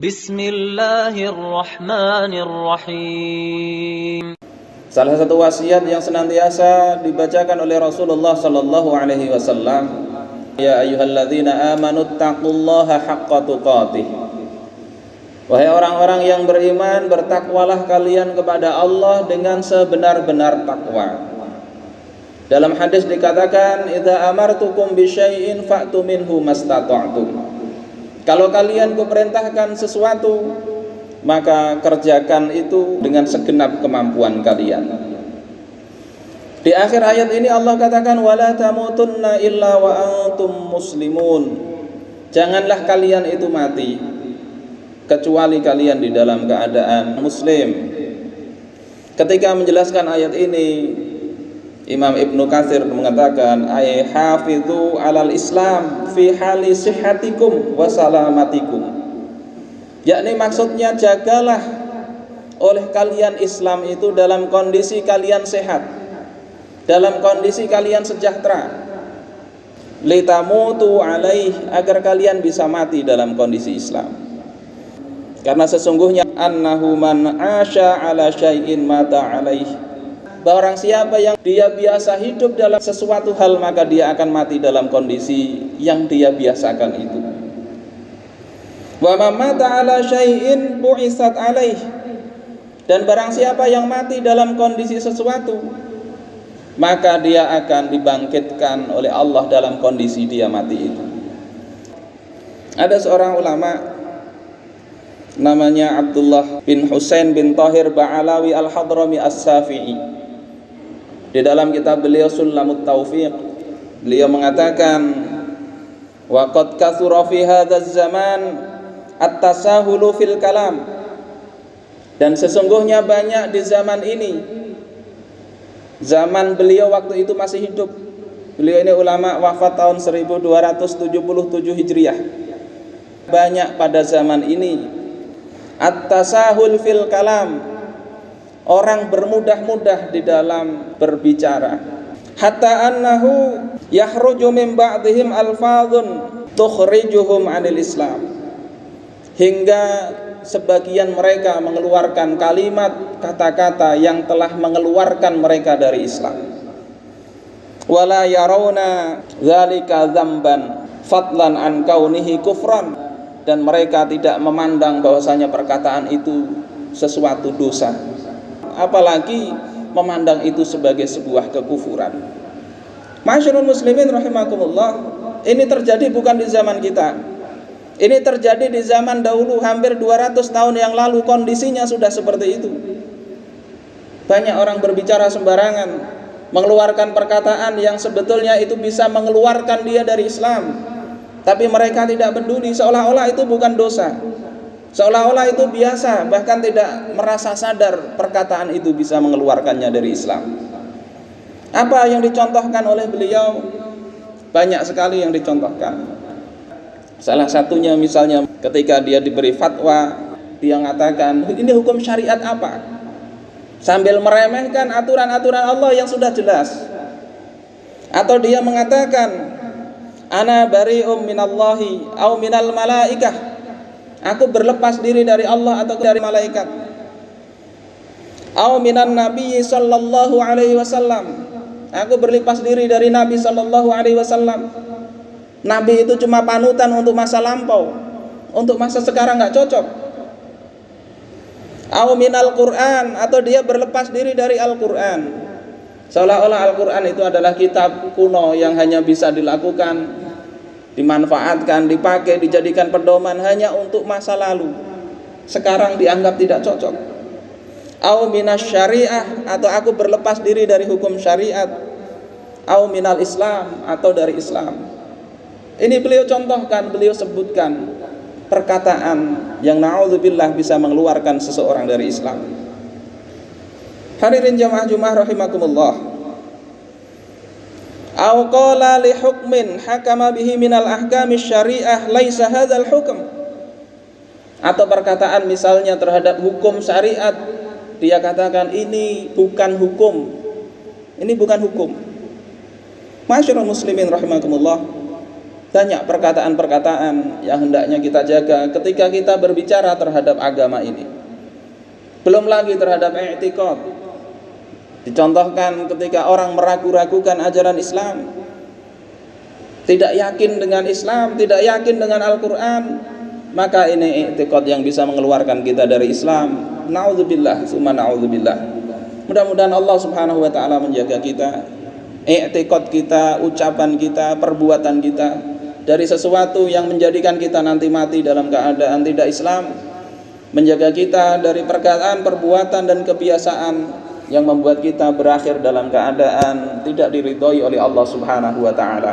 Bismillahirrahmanirrahim. Salah satu wasiat yang senantiasa dibacakan oleh Rasulullah sallallahu alaihi wasallam, ya ayyuhalladzina amanu taqullaha haqqa tuqatih. Wahai orang-orang yang beriman, bertakwalah kalian kepada Allah dengan sebenar-benar takwa. Dalam hadis dikatakan, idza amartukum bisyai'in fa'tu minhu mastata'tum. Kalau kalian kuperintahkan sesuatu, maka kerjakan itu dengan segenap kemampuan kalian. Di akhir ayat ini Allah katakan, wala tamutunna illa wa antum muslimun. Janganlah kalian itu mati kecuali kalian di dalam keadaan muslim. Ketika menjelaskan ayat ini, Imam Ibnu Katsir mengatakan, ay hafidhu alal Islam fi hali sihhatikum wa salamatikum. Yakni maksudnya, jagalah oleh kalian Islam itu dalam kondisi kalian sehat, dalam kondisi kalian sejahtera. Litamutu alaih, agar kalian bisa mati dalam kondisi Islam. Karena sesungguhnya annahu man asya ala syai'in mata alaih. Barang siapa yang dia biasa hidup dalam sesuatu hal, maka dia akan mati dalam kondisi yang dia biasakan itu. Wa man mata ala syai'in bu'isat alaih. Dan barang siapa yang mati dalam kondisi sesuatu, maka dia akan dibangkitkan oleh Allah dalam kondisi dia mati itu. Ada seorang ulama namanya Abdullah bin Husain bin Tahir Ba'alawi al-Hadrami as-Safi'i. Di dalam kitab beliau Sulamut Taufiq, beliau mengatakan, wa qad kathura fi hadzal zaman at-tasahulu fil kalam. Dan sesungguhnya banyak di zaman ini, zaman beliau waktu itu masih hidup. Beliau ini ulama wafat tahun 1277 Hijriah. Banyak pada zaman ini at-tasahul fil kalam, orang bermudah-mudah di dalam berbicara. Hatta annahu yahruju min ba'dihim alfadhun tukhrijuhum 'anil Islam. Hingga sebagian mereka mengeluarkan kalimat, kata-kata yang telah mengeluarkan mereka dari Islam. Wala yarawna dzalika dzamban fadlan an kaunihi kufran. Dan mereka tidak memandang bahwasanya perkataan itu sesuatu dosa, apalagi memandang itu sebagai sebuah kekufuran. Masyarul muslimin rahimakumullah, ini terjadi bukan di zaman kita. Ini terjadi di zaman dahulu, hampir 200 tahun yang lalu kondisinya sudah seperti itu. Banyak orang berbicara sembarangan, mengeluarkan perkataan yang sebetulnya itu bisa mengeluarkan dia dari Islam. Tapi mereka tidak peduli, seolah-olah itu bukan dosa, seolah-olah itu biasa, bahkan tidak merasa sadar perkataan itu bisa mengeluarkannya dari Islam. Apa yang dicontohkan oleh beliau? Banyak sekali yang dicontohkan. Salah satunya misalnya ketika dia diberi fatwa, dia mengatakan, ini hukum syariat apa? Sambil meremehkan aturan-aturan Allah yang sudah jelas. Atau dia mengatakan, ana bari'um minallahi au minal malaikah. Aku berlepas diri dari Allah atau dari malaikat. Au minan nabi sallallahu alaihi wasallam. Aku berlepas diri dari Nabi sallallahu alaihi wasallam. Nabi itu cuma panutan untuk masa lampau, untuk masa sekarang enggak cocok. Au minal Qur'an, atau dia berlepas diri dari Al-Qur'an. Seolah-olah Al-Qur'an itu adalah kitab kuno yang hanya bisa dilakukan, dimanfaatkan, dipakai, dijadikan pedoman hanya untuk masa lalu. Sekarang dianggap tidak cocok. Au minas syariah, atau aku berlepas diri dari hukum syariat. Au minal Islam, atau dari Islam. Ini beliau contohkan, beliau sebutkan perkataan yang na'udzubillah bisa mengeluarkan seseorang dari Islam. Hadirin jamaah Jumat rahimakumullah. Au qala li hukmin hakama bihi minal ahkami syariah laisa hadzal hukm. Atau perkataan misalnya terhadap hukum syariat, dia katakan ini bukan hukum. Ini bukan hukum. Masyarul muslimin rahimakumullah. Banyak perkataan-perkataan yang hendaknya kita jaga ketika kita berbicara terhadap agama ini. Belum lagi terhadap i'tiqad. Dicontohkan ketika orang meragu-ragukan ajaran Islam, tidak yakin dengan Islam, tidak yakin dengan Al-Quran, maka ini i'tiqad yang bisa mengeluarkan kita dari Islam. Na'udzubillah, summa na'udzubillah. Mudah-mudahan Allah Subhanahu wa ta'ala menjaga kita, i'tiqad kita, ucapan kita, perbuatan kita dari sesuatu yang menjadikan kita nanti mati dalam keadaan tidak Islam, menjaga kita dari perkataan, perbuatan dan kebiasaan yang membuat kita berakhir dalam keadaan tidak diridhoi oleh Allah Subhanahu wa ta'ala.